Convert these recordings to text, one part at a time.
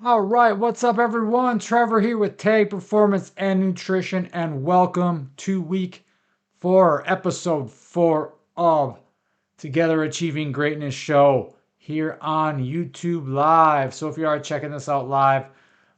All right, what's up, everyone? Trevor here with Tag Performance and Nutrition, and welcome to week 4, episode 4 of Together Achieving Greatness show here on YouTube Live. So if you are checking this out live,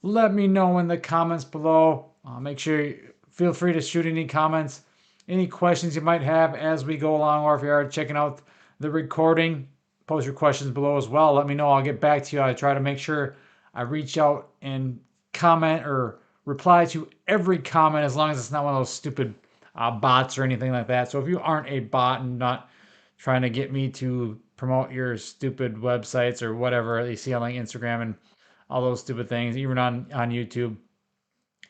let me know in the comments below. Make sure you feel free to shoot any comments, any questions you might have as we go along, or if you are checking out the recording, post your questions below as well. Let me know. I'll get back to you. I try to make sure I reach out and comment or reply to every comment as long as it's not one of those stupid bots or anything like that. So if you aren't a bot and not trying to get me to promote your stupid websites or whatever you see on like Instagram and all those stupid things, even on YouTube,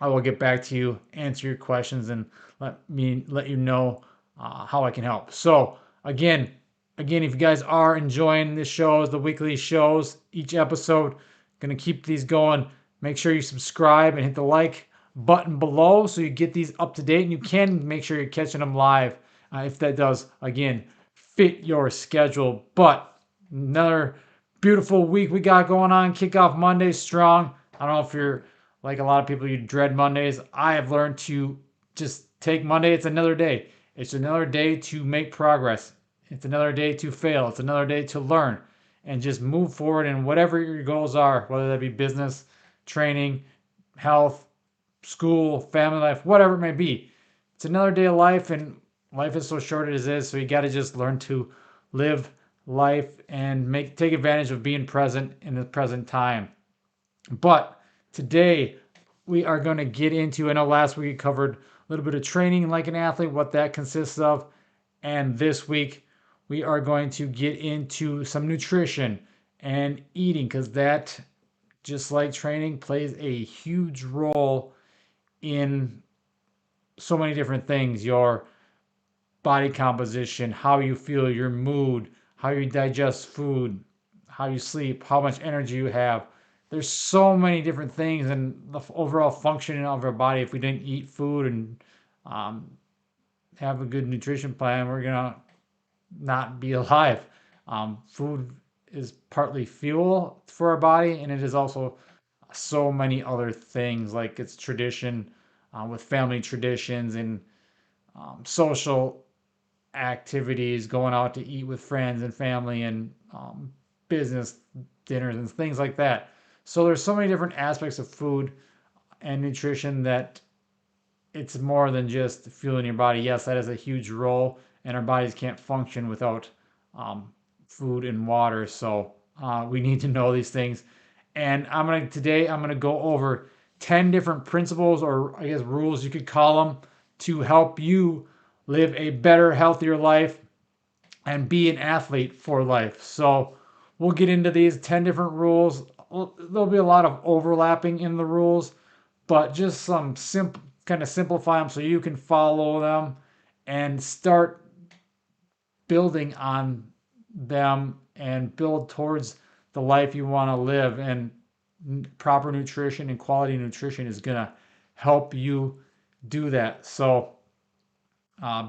I will get back to you, answer your questions, and let you know how I can help. So again, if you guys are enjoying the shows, the weekly shows, each episode, gonna keep these going. Make sure you subscribe and hit the like button below so you get these up to date, and you can make sure you're catching them live if that does again fit your schedule. But another beautiful week we got going on. Kickoff Monday strong. I don't know if you're like a lot of people, you dread Mondays. I have learned to just take Monday. It's another day. It's another day to make progress. It's another day to fail. It's another day to learn and just move forward in whatever your goals are, whether that be business, training, health, school, family life, whatever it may be. It's another day of life, and life is so short as it is. So you got to just learn to live life and take advantage of being present in the present time. But today we are going to get into, I know last week we covered a little bit of training like an athlete, what that consists of. And this week we are going to get into some nutrition and eating, because that, just like training, plays a huge role in so many different things: your body composition, how you feel, your mood, how you digest food, how you sleep, how much energy you have. There's so many different things, and the overall functioning of our body. If we didn't eat food and um, have a good nutrition plan, we're gonna not be alive. Food is partly fuel for our body, and it is also so many other things, like it's tradition, with family traditions and social activities, going out to eat with friends and family, and business dinners and things like that. So there's so many different aspects of food and nutrition that it's more than just fueling your body. Yes, that is a huge role, and our bodies can't function without um, food and water. So we need to know these things. And I'm gonna go over 10 different principles, or I guess rules you could call them, to help you live a better, healthier life and be an athlete for life. So we'll get into these 10 different rules. There'll be a lot of overlapping in the rules, but just some simple, kind of simplify them so you can follow them and start building on them and build towards the life you want to live. And proper nutrition and quality nutrition is going to help you do that. So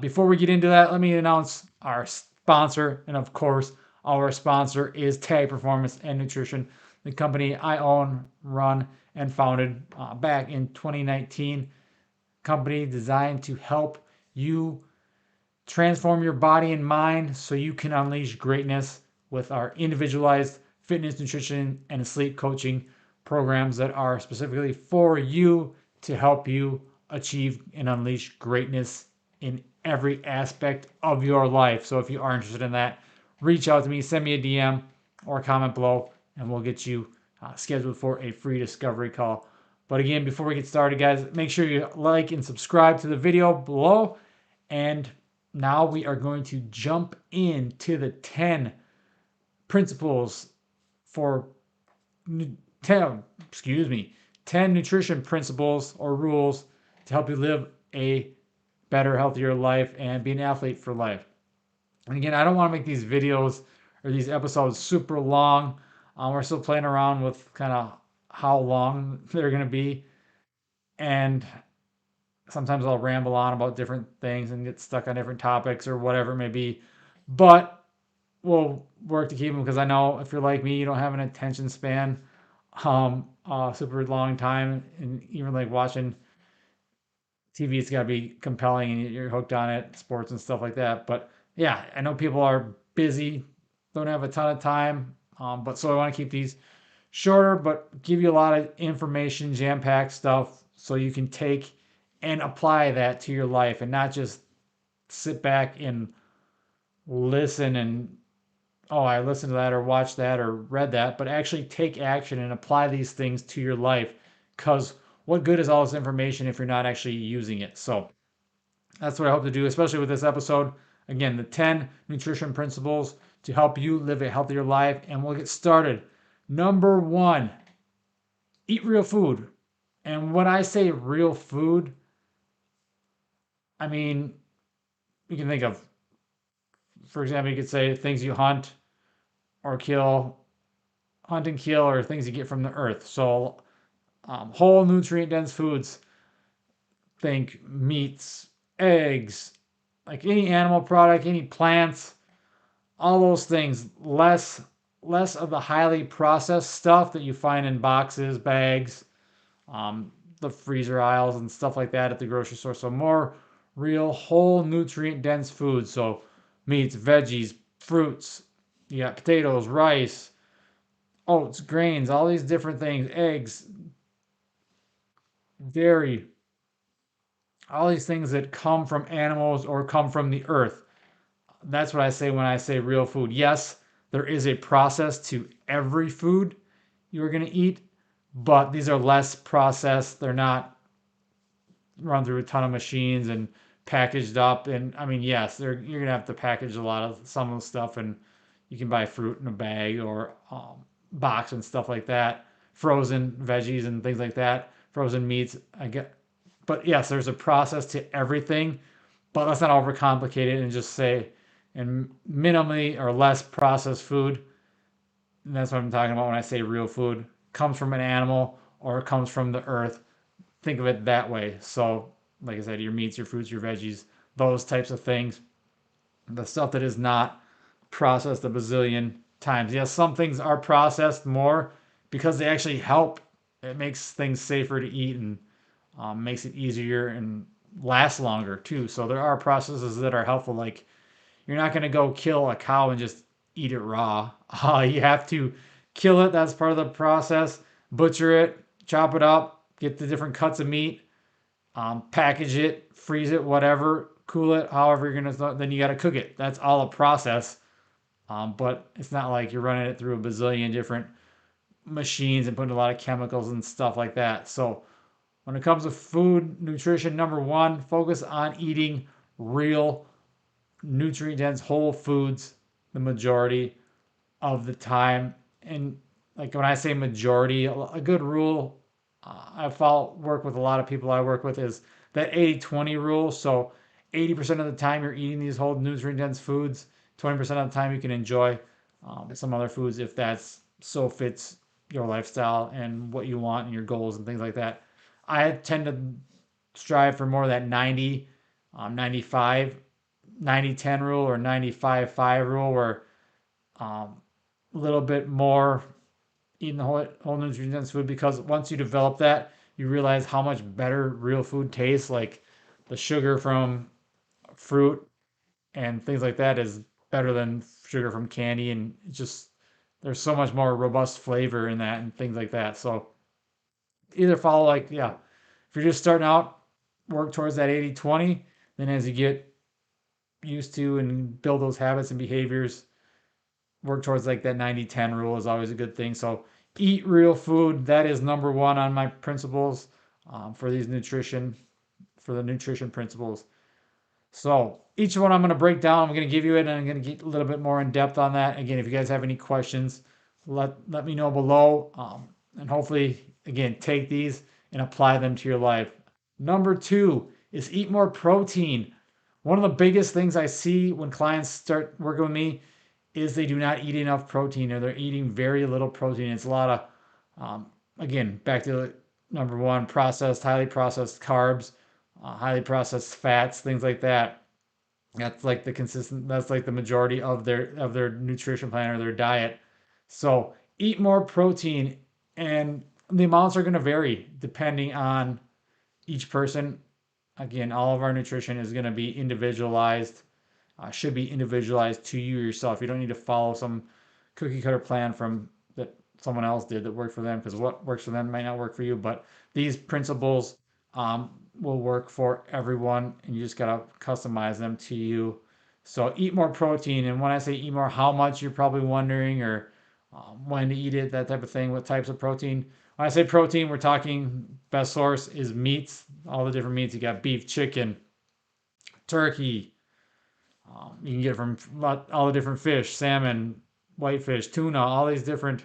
before we get into that, let me announce our sponsor. And of course, our sponsor is Tag Performance and Nutrition, the company I own, run, and founded back in 2019. Company designed to help you transform your body and mind so you can unleash greatness with our individualized fitness, nutrition, and sleep coaching programs that are specifically for you to help you achieve and unleash greatness in every aspect of your life. So if you are interested in that, reach out to me, send me a DM or a comment below, and we'll get you scheduled for a free discovery call. But again, before we get started, guys, make sure you like and subscribe to the video below. And now we are going to jump into the 10 principles for 10 nutrition principles or rules to help you live a better, healthier life and be an athlete for life. And again, I don't want to make these videos or these episodes super long. We're still playing around with kind of how long they're going to be. And sometimes I'll ramble on about different things and get stuck on different topics or whatever it may be. But we'll work to keep them because I know if you're like me, you don't have an attention span, super long time, and even like watching TV, it's got to be compelling and you're hooked on it, sports and stuff like that. But yeah, I know people are busy, don't have a ton of time, but so I want to keep these shorter, but give you a lot of information, jam-packed stuff, so you can take and apply that to your life and not just sit back and listen and oh, I listened to that or watched that or read that, but actually take action and apply these things to your life. Because what good is all this information if you're not actually using it? So that's what I hope to do, especially with this episode. Again, the 10 nutrition principles to help you live a healthier life. And we'll get started. Number one, eat real food. And when I say real food, I mean, you can think of, for example, you could say things you hunt or kill, hunt and kill, or things you get from the earth. So whole nutrient dense foods, think meats, eggs, like any animal product, any plants, all those things. Less of the highly processed stuff that you find in boxes, bags, um, the freezer aisles and stuff like that at the grocery store. So more real whole nutrient dense foods. So meats, veggies, fruits, you got potatoes, rice, oats, grains, all these different things, eggs, dairy, all these things that come from animals or come from the earth. That's what I say when I say real food. Yes, there is a process to every food you're going to eat, but these are less processed. They're not run through a ton of machines and packaged up. And I mean, yes, you're going to have to package a lot of some of the stuff, and you can buy fruit in a bag or box and stuff like that. Frozen veggies and things like that. Frozen meats. I get, but yes, there's a process to everything. But let's not overcomplicate it and just say and minimally or less processed food. And that's what I'm talking about when I say real food. Comes from an animal or it comes from the earth. Think of it that way. So, like I said, your meats, your fruits, your veggies, those types of things. The stuff that is not processed a bazillion times. Yes, some things are processed more because they actually help. It makes things safer to eat and makes it easier and lasts longer too. So there are processes that are helpful. Like you're not going to go kill a cow and just eat it raw. You have to kill it. That's part of the process. Butcher it, chop it up, get the different cuts of meat, package it, freeze it, whatever, cool it, however you're gonna. Then you got to cook it. That's all a process. But it's not like you're running it through a bazillion different machines and putting a lot of chemicals and stuff like that. So when it comes to food nutrition, number one, focus on eating real nutrient dense whole foods the majority of the time. And like when I say majority, a good rule I follow work with a lot of people I work with is that 80-20 rule. So 80% of the time you're eating these whole nutrient dense foods, 20% of the time you can enjoy some other foods if that's so fits your lifestyle and what you want and your goals and things like that. I tend to strive for more of that 90, 95, 90-10 rule or 95-5 rule where a little bit more eating the whole nutrient dense food because once you develop that, you realize how much better real food tastes. Like the sugar from fruit and things like that is better than sugar from candy, and it's just there's so much more robust flavor in that and things like that. So either follow like yeah, if you're just starting out, work towards that 80-20. Then as you get used to and build those habits and behaviors, work towards like that 90-10 rule is always a good thing. So eat real food. That is number one on my principles for these nutrition, for the nutrition principles. So each one I'm going to break down. I'm going to give you it and I'm going to get a little bit more in depth on that. Again, if you guys have any questions, let me know below. And hopefully, again, take these and apply them to your life. Number two is eat more protein. One of the biggest things I see when clients start working with me is they do not eat enough protein or they're eating very little protein. It's a lot of, again, back to number one, processed, highly processed carbs, highly processed fats, things like that. That's like the consistent. That's like the majority of their nutrition plan or their diet. So eat more protein, and the amounts are going to vary depending on each person. Again, all of our nutrition is going to be individualized. Should be individualized to you yourself. You don't need to follow some cookie cutter plan from that someone else did that worked for them, because what works for them might not work for you. But these principles will work for everyone, and you just gotta customize them to you. So eat more protein, and when I say eat more, how much you're probably wondering, or when to eat it, that type of thing. What types of protein? When I say protein, we're talking best source is meats, all the different meats. You got beef, chicken, turkey, you can get it from all the different fish, salmon, whitefish, tuna, all these different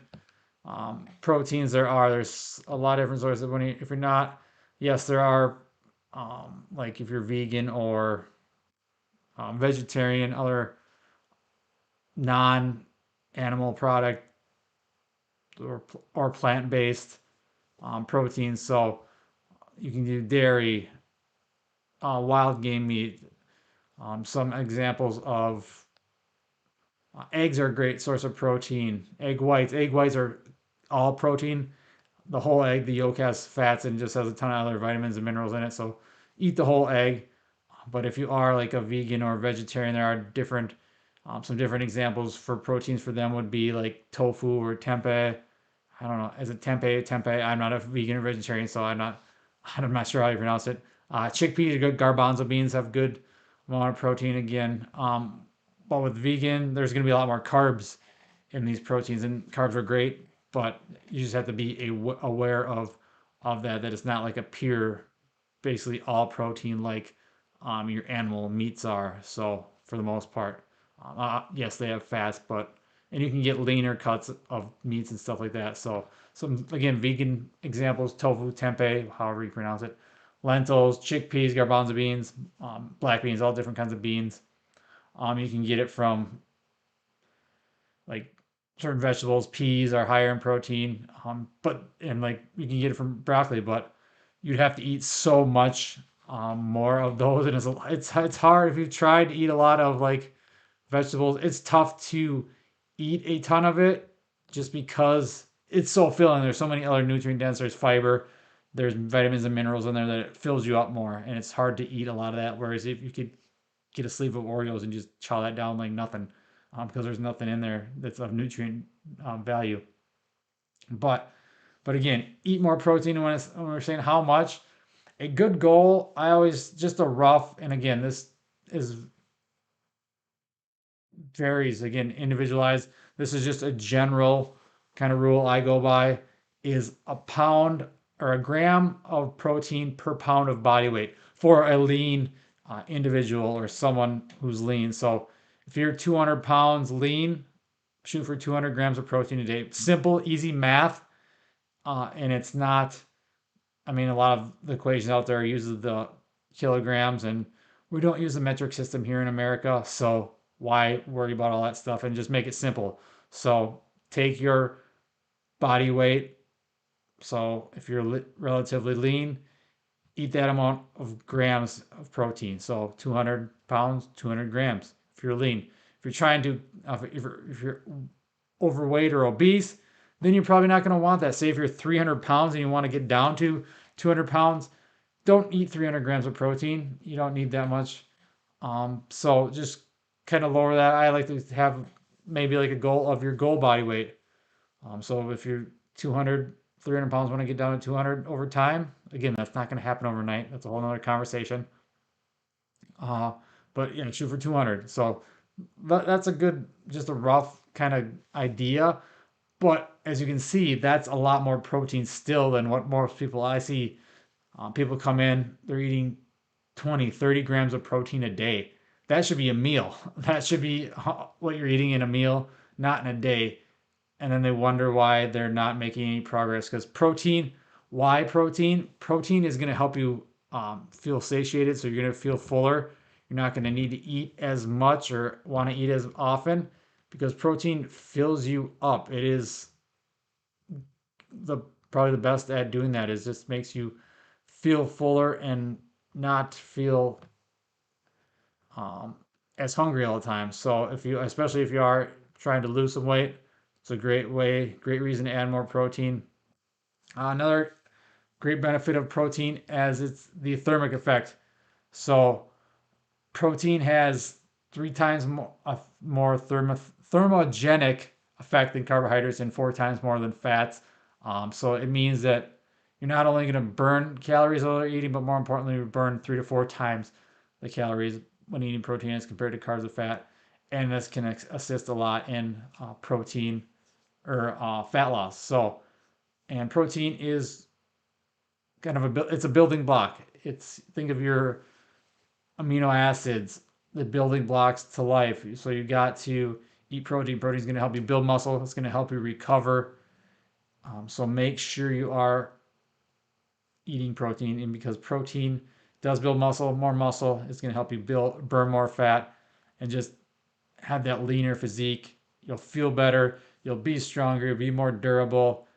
proteins there are. There's a lot of different sources. If you're not, yes, there are, like if you're vegan or vegetarian, other non-animal product or plant-based proteins. So you can do dairy, wild game meat. Some examples of eggs are a great source of protein. Egg whites are all protein. The whole egg, the yolk has fats and just has a ton of other vitamins and minerals in it. So eat the whole egg. But if you are like a vegan or a vegetarian, there are some different examples for proteins for them would be like tofu or tempeh. I don't know, is it tempeh? Tempeh. I'm not a vegan or vegetarian, so I'm not sure how you pronounce it. Chickpeas, good garbanzo beans have good amount of protein again. But with vegan, there's going to be a lot more carbs in these proteins, and carbs are great, but you just have to be aware of that it's not like a pure, basically all protein like your animal meats are. So for the most part, yes, they have fats, but and you can get leaner cuts of meats and stuff like that. So some again vegan examples: tofu, tempeh, however you pronounce it, lentils, chickpeas, garbanzo beans, black beans, all different kinds of beans. You can get it from like certain vegetables. Peas are higher in protein, but and like you can get it from broccoli, but you'd have to eat so much more of those, and it's hard if you've tried to eat a lot of like vegetables. It's tough to eat a ton of it just because it's so filling. There's so many other nutrient dense. There's fiber. There's vitamins and minerals in there that it fills you up more, and it's hard to eat a lot of that. Whereas if you could get a sleeve of Oreos and just chow that down like nothing, because there's nothing in there that's of nutrient value. But but again, eat more protein. When we're saying how much, a good goal, I always just a rough. And again, this is varies again individualized. This is just a general kind of rule I go by is a pound or a gram of protein per pound of body weight for a lean individual or someone who's lean. So if you're 200 pounds lean, shoot for 200 grams of protein a day. Simple, easy math, and it's not. I mean, a lot of the equations out there uses the kilograms, and we don't use the metric system here in America. So why worry about all that stuff and just make it simple? So take your body weight. So if you're relatively lean, eat that amount of grams of protein. So 200 pounds, 200 grams if you're lean. If you're trying to, if you're overweight or obese, then you're probably not going to want that. Say if you're 300 pounds and you want to get down to 200 pounds, don't eat 300 grams of protein. You don't need that much. So just kind of lower that. I like to have maybe like a goal of your goal body weight. So if you're 200, 300 pounds, want to get down to 200 over time, again, that's not going to happen overnight. That's a whole nother conversation. Uh, but yeah, shoot for 200. So that's a good, just a rough kind of idea. But as you can see, that's a lot more protein still than what most people I see. People come in, they're eating 20, 30 grams of protein a day. That should be a meal. That should be what you're eating in a meal, not in a day. And then they wonder why they're not making any progress. Because protein, why protein? Protein is going to help you feel satiated, so you're going to feel fuller. You're not going to need to eat as much or want to eat as often because protein fills you up. It is the probably the best at doing that is just makes you feel fuller and not feel as hungry all the time. So especially if you are trying to lose some weight, it's a great reason to add more protein. Another great benefit of protein as it's the thermic effect. So protein has 3 times more thermogenic effect than carbohydrates and 4 times more than fats. So it means that you're not only going to burn calories while you're eating, but more importantly, you burn 3 to 4 times the calories when eating protein as compared to carbs or fat. And this can assist a lot in protein or fat loss. So, and protein is kind of it's a building block. Think of your amino acids, the building blocks to life. So you got to eat protein. Protein is going to help you build muscle. It's going to help you recover. So make sure you are eating protein, and because protein does build muscle, more muscle is going to help you burn more fat, and just have that leaner physique. You'll feel better. You'll be stronger. You'll be more durable.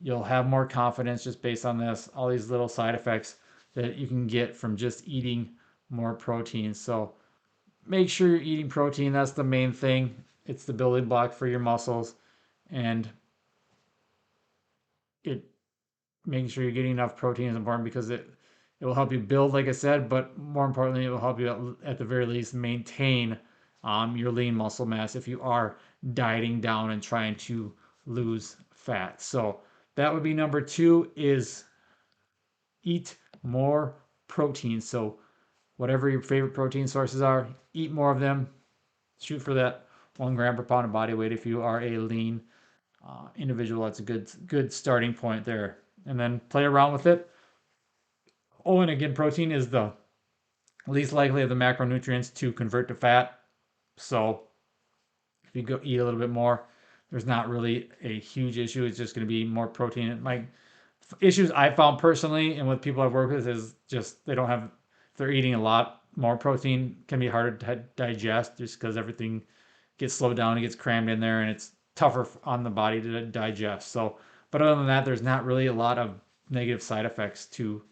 You'll have more confidence just based on this. All these little side effects that you can get from just eating more protein. So make sure you're eating protein. That's the main thing. It's the building block for your muscles, and it making sure you're getting enough protein is important because it will help you build, like I said, but more importantly, it will help you at the very least maintain your lean muscle mass if you are dieting down and trying to lose fat. So that would be number 2 is eat more protein. So whatever your favorite protein sources are, eat more of them. Shoot for that 1 gram per pound of body weight if you are a lean individual. That's a good starting point there. And then play around with it. Oh, and again, protein is the least likely of the macronutrients to convert to fat. So if you go eat a little bit more, there's not really a huge issue. It's just going to be more protein. My issues I found personally and with people I've worked with is just they don't have, if they're eating a lot more protein, can be harder to digest just because everything gets slowed down, it gets crammed in there, and it's tougher on the body to digest. So, but other than that, there's not really a lot of negative side effects to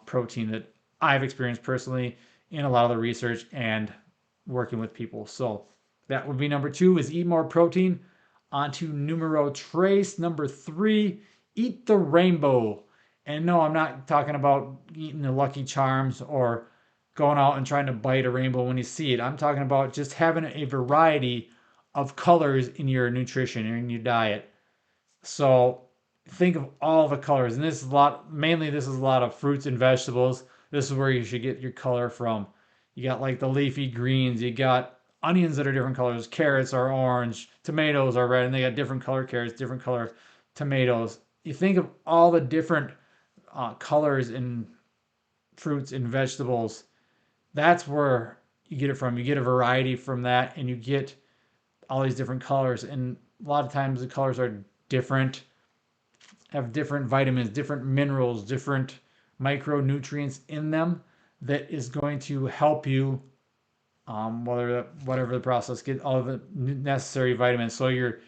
protein that I've experienced personally in a lot of the research and working with people. So that would be number 2 is eat more protein. On to numero tres. Number 3, eat the rainbow. And no, I'm not talking about eating the Lucky Charms or going out and trying to bite a rainbow when you see it. I'm talking about just having a variety of colors in your nutrition and in your diet. So think of all the colors, and this is a lot of fruits and vegetables. This is where you should get your color from. You got like the leafy greens, you got onions that are different colors, carrots are orange, tomatoes are red, and they got different color carrots, different color tomatoes. You think of all the different colors in fruits and vegetables. That's where you get it from. You get a variety from that, and you get all these different colors. And a lot of times the colors are different, have different vitamins, different minerals, different micronutrients in them that is going to help you, whatever the process, get all of the necessary vitamins. So you're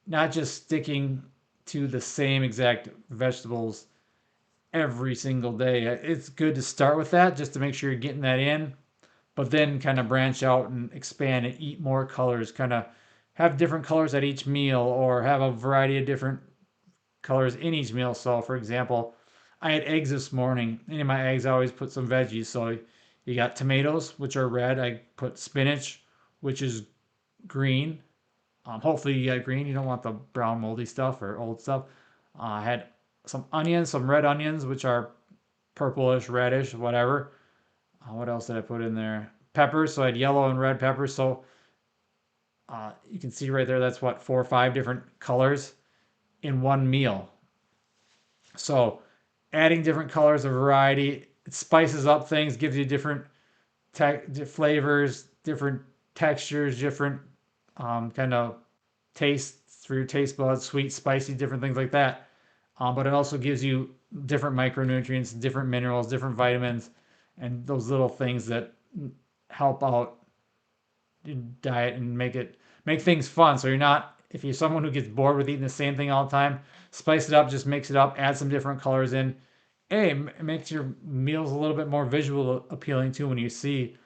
not just sticking to the same exact vegetables every single day. It's good to start with that just to make sure you're getting that in, but then kind of branch out and expand and eat more colors, kind of have different colors at each meal or have a variety of different colors in each meal. So for example, I had eggs this morning, and in my eggs I always put some veggies. So you got tomatoes, which are red. I put spinach, which is green. Hopefully you got green. You don't want the brown moldy stuff or old stuff. I had some onions, some red onions, which are purplish, reddish, whatever. What else did I put in there? Peppers. So I had yellow and red peppers. So you can see right there, that's what, 4 or 5 different colors in one meal. So adding different colors of variety, it spices up things, gives you different flavors, different textures, different kind of tastes for your taste buds, sweet, spicy, different things like that. But it also gives you different micronutrients, different minerals, different vitamins, and those little things that help out your diet and make things fun. So you're not, if you're someone who gets bored with eating the same thing all the time, spice it up, just mix it up, add some different colors in. Hey, it makes your meals a little bit more visual appealing too when you see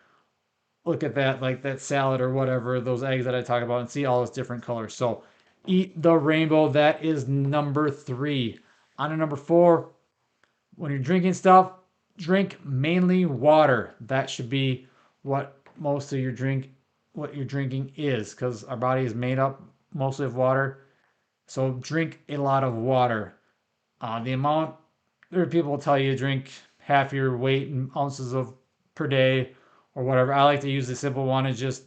look at that, like that salad or whatever, those eggs that I talk about, and see all those different colors. So eat the rainbow. That is number three. On to number four, when you're drinking stuff, drink mainly water. That should be what most of your drink, what you're drinking is, because our body is made up mostly of water. So drink a lot of water. The amount, there are people will tell you to drink half your weight in ounces of per day or whatever. I like to use the simple one and just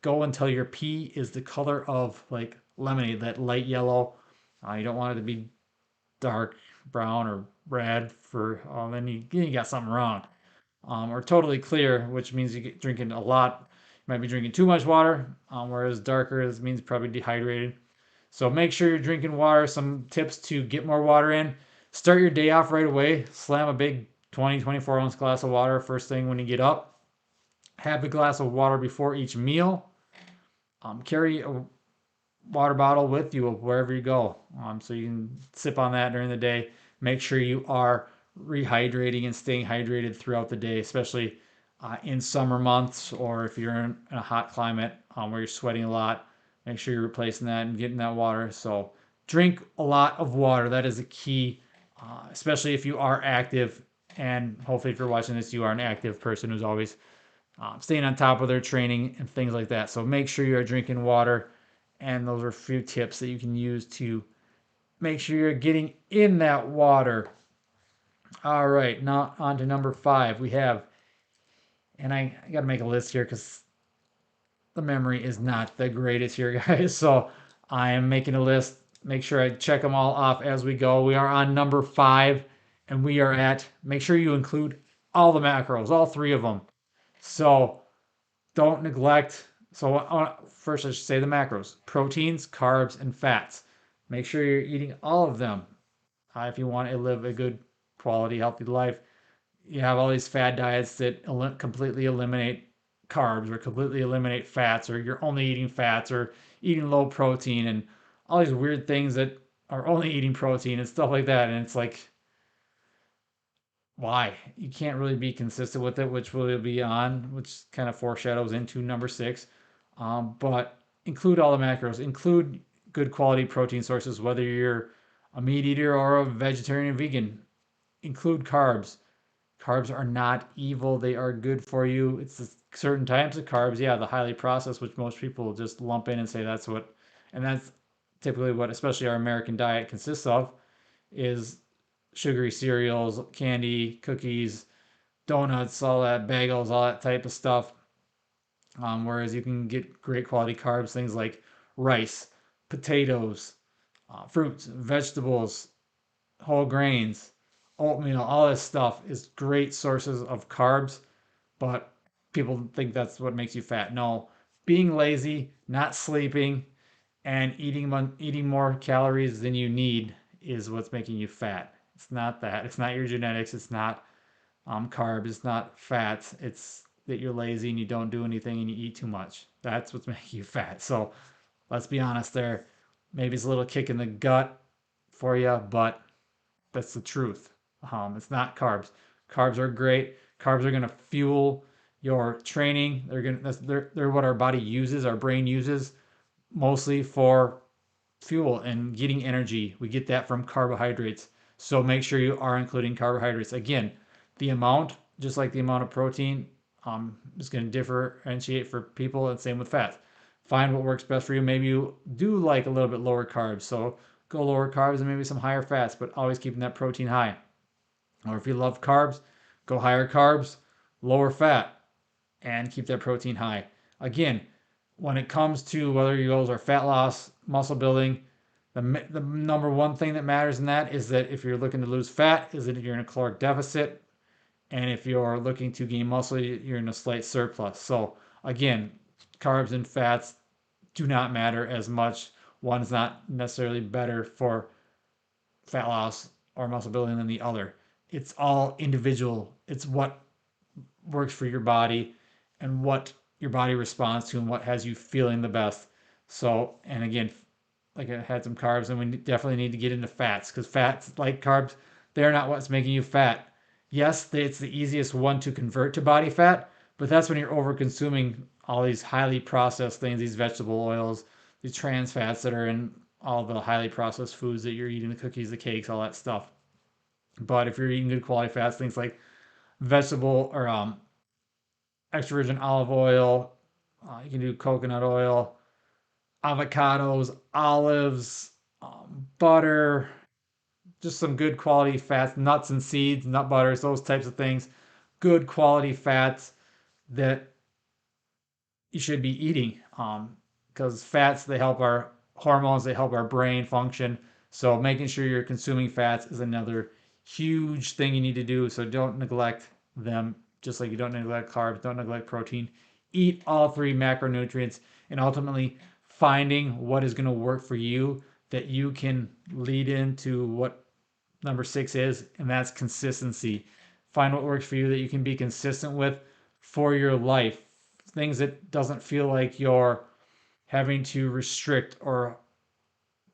go until your pee is the color of like lemonade, that light yellow. You don't want it to be dark brown or red for then you got something wrong. Or totally clear, which means you get drinking a lot. You might be drinking too much water, whereas darker this means probably dehydrated. So make sure you're drinking water. Some tips to get more water in. Start your day off right away. Slam a big 20, 24 ounce glass of water first thing when you get up. Have a glass of water before each meal. Carry a water bottle with you wherever you go. So you can sip on that during the day. Make sure you are rehydrating and staying hydrated throughout the day, especially in summer months or if you're in a hot climate where you're sweating a lot. Make sure you're replacing that and getting that water. So drink a lot of water. That is a key, especially if you are active. And hopefully, if you're watching this, you are an active person who's always staying on top of their training and things like that. So make sure you are drinking water. And those are a few tips that you can use to make sure you're getting in that water. All right, now on to number five. We have, and I got to make a list here because the memory is not the greatest here, guys. So I am making a list. Make sure I check them all off as we go. We are on number five, and we are at, make sure you include all the macros, all three of them. So don't neglect. So first, I should say the macros: proteins, carbs, and fats. Make sure you're eating all of them if you want to live a good quality, healthy life. You have all these fad diets that completely eliminate carbs or completely eliminate fats, or you're only eating fats or eating low protein and all these weird things that are only eating protein and stuff like that. And it's like, why? You can't really be consistent with it, which we'll be on, which kind of foreshadows into number six. But include all the macros, include good quality protein sources, whether you're a meat eater or a vegetarian or vegan. Include carbs. Carbs are not evil, they are good for you. It's the certain types of carbs, yeah, the highly processed, which most people just lump in and say that's what, and that's typically what, especially our American diet consists of, is sugary cereals, candy, cookies, donuts, all that, bagels, all that type of stuff. Whereas you can get great quality carbs, things like rice, potatoes, fruits, vegetables, whole grains, oatmeal, all this stuff is great sources of carbs, but people think that's what makes you fat. No, being lazy, not sleeping, and eating more calories than you need is what's making you fat. It's not that. It's not your genetics. It's not carbs. It's not fats. It's that you're lazy and you don't do anything and you eat too much. That's what's making you fat. So let's be honest there. Maybe it's a little kick in the gut for you, but that's the truth. It's not carbs. Carbs are great. Carbs are going to fuel your training. They're what our body uses, our brain uses mostly for fuel and getting energy. We get that from carbohydrates. So make sure you are including carbohydrates. Again, the amount, just like the amount of protein, is going to differentiate for people, and same with fats. Find what works best for you. Maybe you do like a little bit lower carbs, so go lower carbs and maybe some higher fats, but always keeping that protein high. Or if you love carbs, go higher carbs, lower fat, and keep that protein high. Again, when it comes to whether your goals are fat loss, muscle building, the number one thing that matters in that is that if you're looking to lose fat, is that you're in a caloric deficit, and if you're looking to gain muscle, you're in a slight surplus. So again, carbs and fats do not matter as much. One's not necessarily better for fat loss or muscle building than the other. It's all individual. It's what works for your body and what your body responds to and what has you feeling the best. So, and again, like I had some carbs, and we definitely need to get into fats because fats, like carbs, they're not what's making you fat. Yes, it's the easiest one to convert to body fat, But that's when you're over consuming all these highly processed things, these vegetable oils, these trans fats that are in all the highly processed foods that you're eating, the cookies, the cakes, all that stuff. But if you're eating good quality fats, things like vegetable or extra virgin olive oil, you can do coconut oil, avocados, olives, butter, just some good quality fats, nuts and seeds, nut butters, those types of things. Good quality fats that you should be eating. Because fats, they help our hormones, they help our brain function. So making sure you're consuming fats is another huge thing you need to do. So don't neglect them, just like you don't neglect carbs, don't neglect protein. Eat all three macronutrients, and ultimately finding what is going to work for you that you can lead into what number six is, and that's consistency. Find what works for you that you can be consistent with for your life. Things that doesn't feel like you're having to restrict or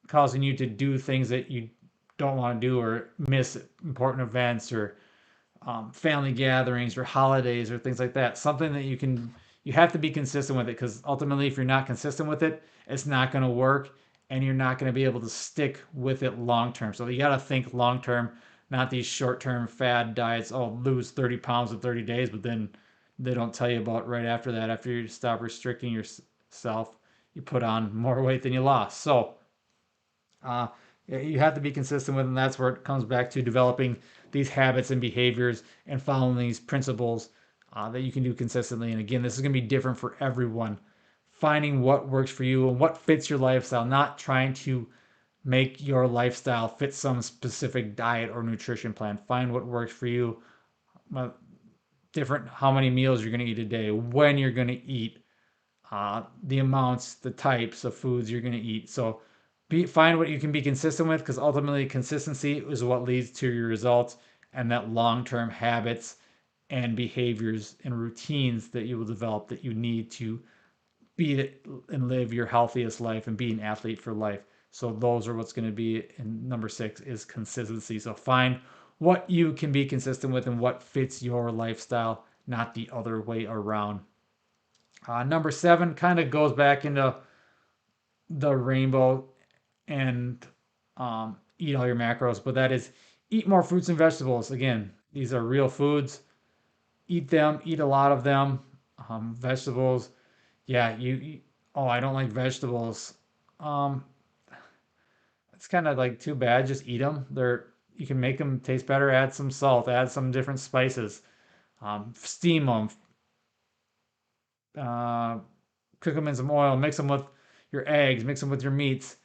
causing you to do things that you don't want to do or miss important events or family gatherings or holidays or things like that. Something that you have to be consistent with it, because ultimately, if you're not consistent with it, it's not going to work and you're not going to be able to stick with it long term. So you got to think long term, not these short term fad diets. Oh, lose 30 pounds in 30 days, but then they don't tell you about right after that. After you stop restricting yourself, you put on more weight than you lost. So uh, you have to be consistent with, and that's where it comes back to developing these habits and behaviors and following these principles that you can do consistently. And again, this is going to be different for everyone. Finding what works for you and what fits your lifestyle, not trying to make your lifestyle fit some specific diet or nutrition plan. Find what works for you. Different, how many meals you're going to eat a day, when you're going to eat, the amounts, the types of foods you're going to eat. So find what you can be consistent with, because ultimately consistency is what leads to your results and that long-term habits and behaviors and routines that you will develop that you need to be and live your healthiest life and be an athlete for life. So those are what's going to be in number six is consistency. So find what you can be consistent with and what fits your lifestyle, not the other way around. Number seven kind of goes back into the rainbow and eat all your macros, but that is eat more fruits and vegetables. Again, these are real foods. Eat them, eat a lot of them. Vegetables, yeah, oh, I don't like vegetables. Um, it's kind of like too bad. Just eat them. You can make them taste better. Add some salt. Add some different spices. Steam them. Uh, Cook them in some oil. Mix them with your eggs. Mix them with your meats.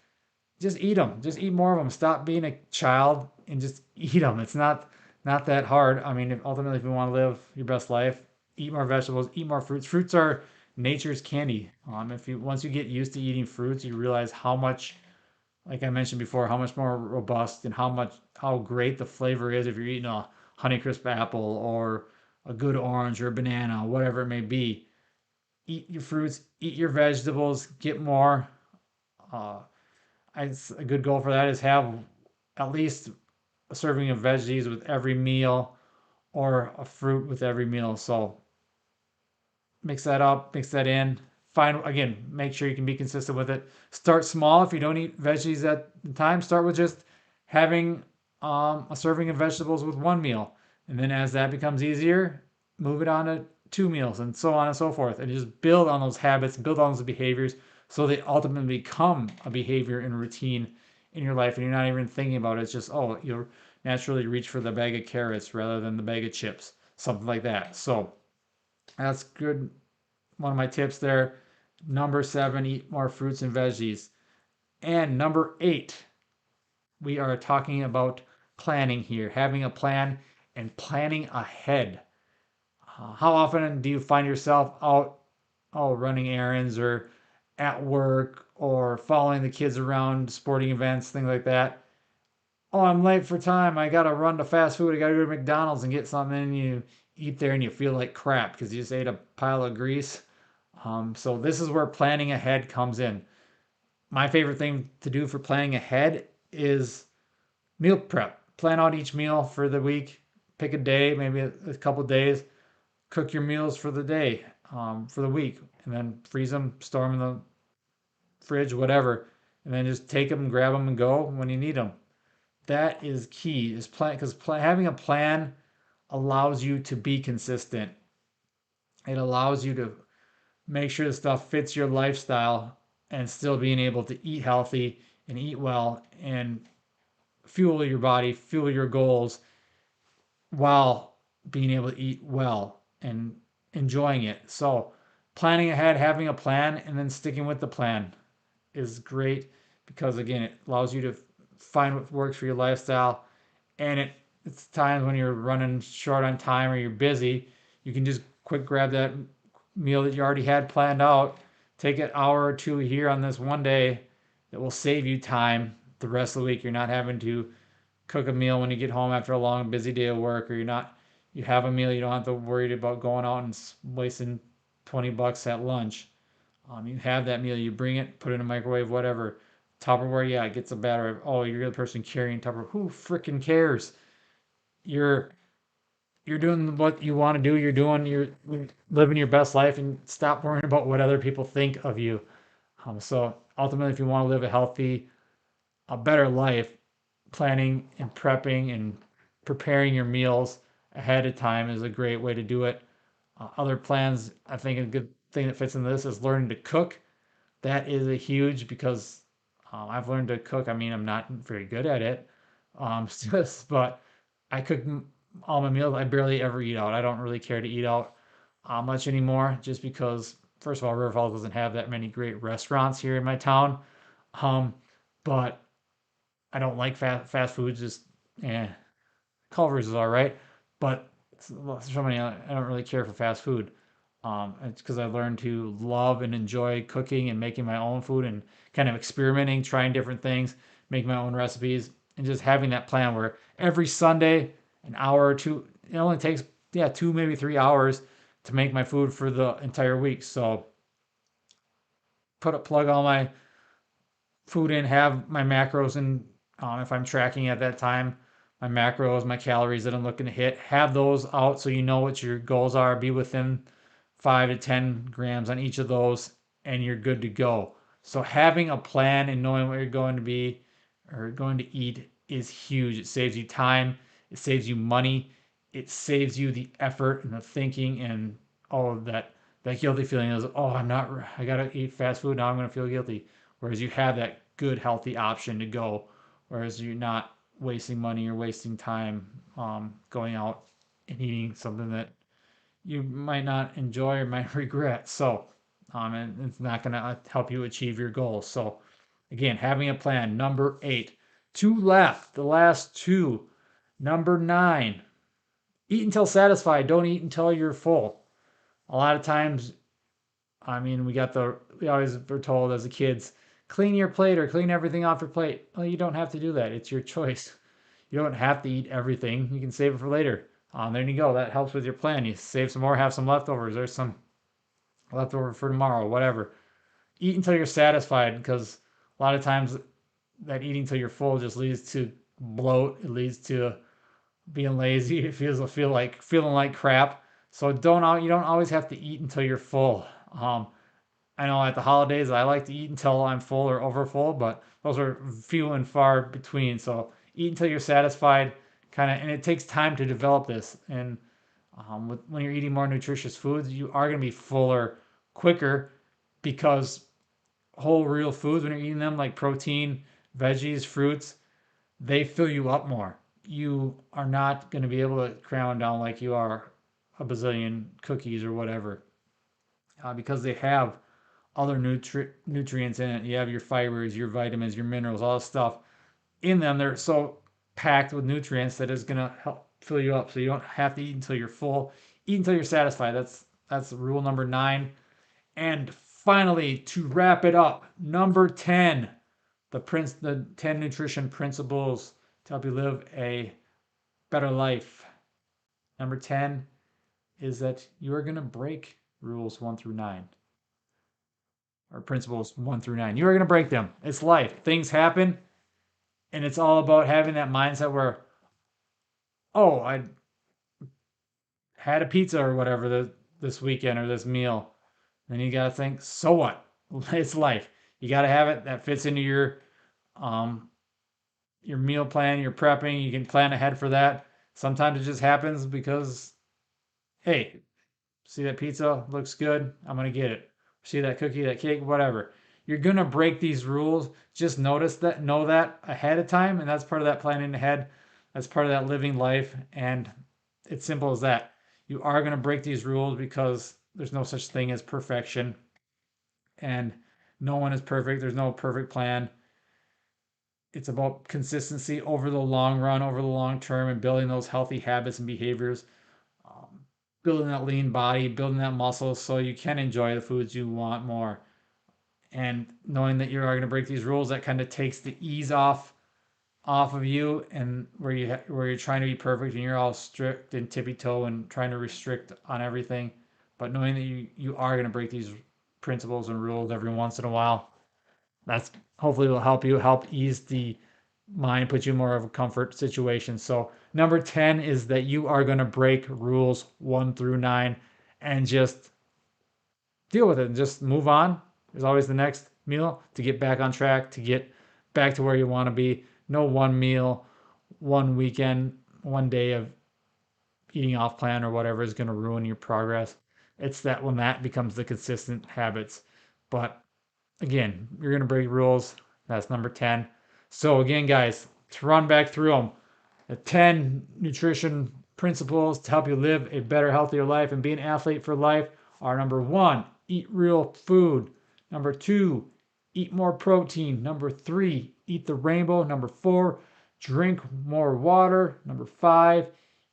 Just eat them. Just eat more of them. Stop being a child and just eat them. It's not that hard. I mean, ultimately, if you want to live your best life, eat more vegetables, eat more fruits. Fruits are nature's candy. If you once you get used to eating fruits, you realize how much, like I mentioned before, how much more robust and how great the flavor is if you're eating a Honeycrisp apple or a good orange or a banana, whatever it may be. Eat your fruits, eat your vegetables, get more. Uh, a good goal for that is have at least a serving of veggies with every meal or a fruit with every meal. So mix that up, mix that in. Find again, make sure you can be consistent with it. Start small. If you don't eat veggies at the time, start with just having a serving of vegetables with one meal, and then as that becomes easier, move it on to two meals, and so on and so forth, and just build on those habits, build on those behaviors, so they ultimately become a behavior and routine in your life, and you're not even thinking about it. It's just, oh, you'll naturally reach for the bag of carrots rather than the bag of chips, something like that. So that's good. One of my tips there. Number seven, eat more fruits and veggies. And number eight, we are talking about planning here, having a plan and planning ahead. How often do you find yourself out, running errands or at work or following the kids around sporting events, things like that? Oh, I'm late for time. I gotta run to fast food. I gotta go to McDonald's and get something, and you eat there and you feel like crap because you just ate a pile of grease. So this is where planning ahead comes in. My favorite thing to do for planning ahead is meal prep. Plan out each meal for the week. Pick a day, maybe a couple days. cook your meals for the day, for the week, and then freeze them, store them in the fridge, whatever, and then just take them, grab them, and go when you need them. That is key. Is plan because having a plan allows you to be consistent. It allows you to make sure the stuff fits your lifestyle and still being able to eat healthy and eat well and fuel your body, fuel your goals while being able to eat well and enjoying it. So, planning ahead, having a plan, and then sticking with the plan is great because again, it allows you to find what works for your lifestyle. And it's times when you're running short on time or you're busy, you can just quick grab that meal that you already had planned out, take an hour or two here on this one day that will save you time the rest of the week. You're not having to cook a meal when you get home after a long busy day of work, or you have a meal, you don't have to worry about going out and wasting $20 at lunch. You have that meal, you bring it, put it in a microwave, whatever. Tupperware, yeah, it gets a better. Oh, you're the person carrying Tupperware. Who freaking cares? You're you're doing what you want to do. You're living your best life, and stop worrying about what other people think of you. So ultimately, if you want to live a better life, planning and prepping and preparing your meals ahead of time is a great way to do it. Other plans, I think a good thing that fits into this is learning to cook. That is a huge because I've learned to cook. I mean, I'm not very good at it, but I cook all my meals. I barely ever eat out. I don't really care to eat out much anymore, just because first of all, River Falls doesn't have that many great restaurants here in my town. Um, but I don't like fast foods. Just eh, Culver's is all right, but so many. I don't really care for fast food. It's because I learned to love and enjoy cooking and making my own food and kind of experimenting, trying different things, making my own recipes, and just having that plan where every Sunday, an hour or two, it only takes, yeah, 2 maybe 3 hours to make my food for the entire week. So plug all my food in, have my macros in, if I'm tracking at that time, my macros, my calories that I'm looking to hit, have those out so you know what your goals are, be within 5 to 10 grams on each of those, and you're good to go. So having a plan and knowing what you're going to be or going to eat is huge. It saves you time, it saves you money, it saves you the effort and the thinking and all of that guilty feeling is, oh, I gotta eat fast food now, I'm gonna feel guilty. Whereas you have that good healthy option to go, whereas you're not wasting money or wasting time going out and eating something that you might not enjoy or might regret. So, and it's not going to help you achieve your goals. So, again, having a plan. Number 8. Two left. The last two. Number 9. Eat until satisfied. Don't eat until you're full. A lot of times, I mean, we always were told as a kids, clean your plate or clean everything off your plate. Well, you don't have to do that. It's your choice. You don't have to eat everything. You can save it for later. There you go. That helps with your plan. You save some more, have some leftovers. There's some leftover for tomorrow, whatever. Eat until you're satisfied because a lot of times that eating until you're full just leads to bloat. It leads to being lazy. It feel like feeling like crap. So you don't always have to eat until you're full. I know at the holidays I like to eat until I'm full or over full, but those are few and far between. So eat until you're satisfied, kind of, and it takes time to develop this. And when you're eating more nutritious foods, you are going to be fuller quicker because whole real foods, when you're eating them like protein, veggies, fruits, they fill you up more. You are not going to be able to cram them down like you are a bazillion cookies or whatever, because they have other nutrients in it. You have your fibers, your vitamins, your minerals, all this stuff in them. They're so packed with nutrients that it's gonna help fill you up. So you don't have to eat until you're full. Eat until you're satisfied. That's rule number 9. And finally, to wrap it up, number 10, the 10 nutrition principles to help you live a better life. Number 10 is that you are gonna break rules 1 through 9. Or principles 1 through 9. You are going to break them. It's life. Things happen, and it's all about having that mindset where, oh, I had a pizza or whatever this weekend or this meal. Then you gotta think, so what? It's life. You gotta have it that fits into um your meal plan, your prepping. You can plan ahead for that. Sometimes it just happens because, hey, see that pizza looks good, I'm gonna get it. See that cookie, that cake, whatever. You're gonna break these rules. Just notice that, know that ahead of time, and that's part of that planning ahead. That's part of that living life, and it's simple as that. You are gonna break these rules because there's no such thing as perfection, and no one is perfect. There's no perfect plan. It's about consistency over the long run, over the long term, and building those healthy habits and behaviors, um, building that lean body, building that muscle so you can enjoy the foods you want more. And knowing that you are going to break these rules, that kind of takes the ease off of you, and where you're trying to be perfect and you're all strict and tippy toe and trying to restrict on everything. But knowing that you are going to break these principles and rules every once in a while, that's hopefully will help you help ease the mind, put you in more of a comfort situation. So number 10 is that you are going to break rules 1 through 9 and just deal with it and just move on. There's always the next meal to get back on track, to get back to where you want to be. No one meal, one weekend, one day of eating off plan or whatever is going to ruin your progress. It's that when that becomes the consistent habits. But again, you're going to break rules. That's number 10. So, again, guys, to run back through them, the 10 nutrition principles to help you live a better, healthier life and be an athlete for life are: number 1, eat real food. Number 2, eat more protein. Number 3, eat the rainbow. Number 4, drink more water. Number 5,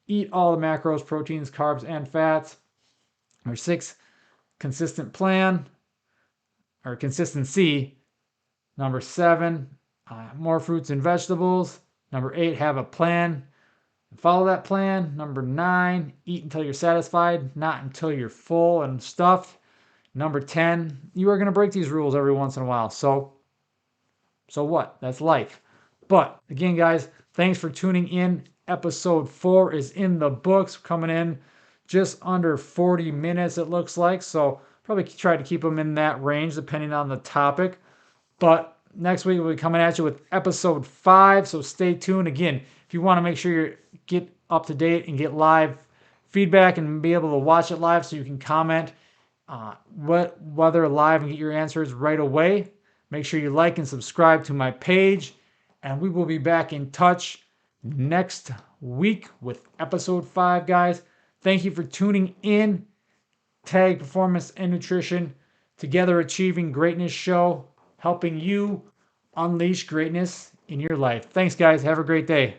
eat all the macros, proteins, carbs, and fats. Number 6, consistent plan or consistency. Number 7, more fruits and vegetables. Number 8, have a plan. Follow that plan. Number 9, eat until you're satisfied, not until you're full and stuffed. Number 10, you are going to break these rules every once in a while. So what? That's life. But again, guys, thanks for tuning in. Episode 4 is in the books, coming in just under 40 minutes, it looks like. So probably try to keep them in that range depending on the topic. But next week we'll be coming at you with episode 5. So stay tuned. Again, if you want to make sure you get up to date and get live feedback and be able to watch it live so you can comment whether live and get your answers right away, make sure you like and subscribe to my page. And we will be back in touch next week with episode 5, guys. Thank you for tuning in. Tag Performance and Nutrition, Together Achieving Greatness show, helping you unleash greatness in your life. Thanks, guys. Have a great day.